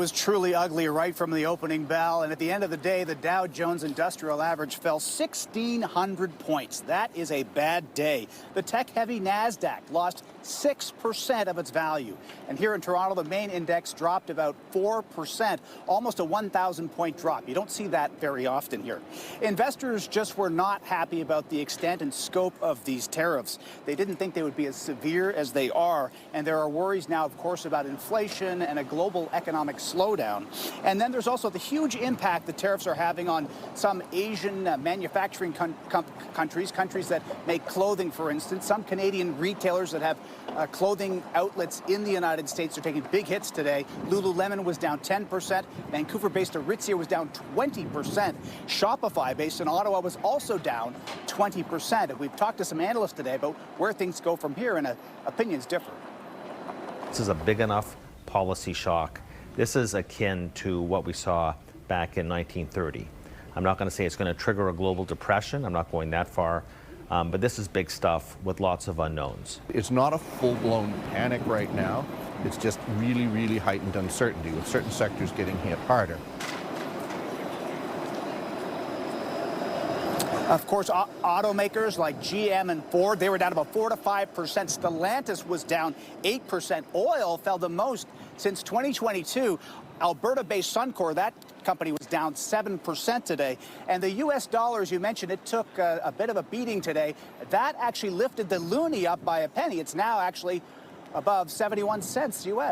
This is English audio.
was truly ugly right from the opening bell. And at the end of the day, the Dow Jones Industrial Average fell 1,600 points. That is a bad day. The tech-heavy NASDAQ lost 6% of its value. And here in Toronto, the main index dropped about 4%, almost a 1,000-point drop. You don't see that very often here. Investors just were not happy about the extent and scope of these tariffs. They didn't think they would be as severe as they are. And there are worries now, of course, about inflation and a global economic slowdown. And then there's also the huge impact the tariffs are having on some Asian manufacturing countries that make clothing, for instance. Some Canadian retailers that have clothing outlets in the United States are taking big hits today. Lululemon was down 10%. Vancouver-based Aritzia was down 20%. Shopify, based in Ottawa, was also down 20%. And we've talked to some analysts today about where things go from here, and opinions differ. This is a big enough policy shock. This is akin to what we saw back in 1930. I'm not going to say it's going to trigger a global depression. I'm not going that far. But this is big stuff with lots of unknowns. It's not a full-blown panic right now. It's just really, really heightened uncertainty, with certain sectors getting hit harder. Of course, automakers like GM and Ford, they were down about 4 to 5%. Stellantis was down 8%. Oil fell the most since 2022. Alberta-based Suncor, that company was down 7% today. And the U.S. dollar, as you mentioned, it took a bit of a beating today. That actually lifted the loonie up by a penny. It's now actually above 71 cents U.S.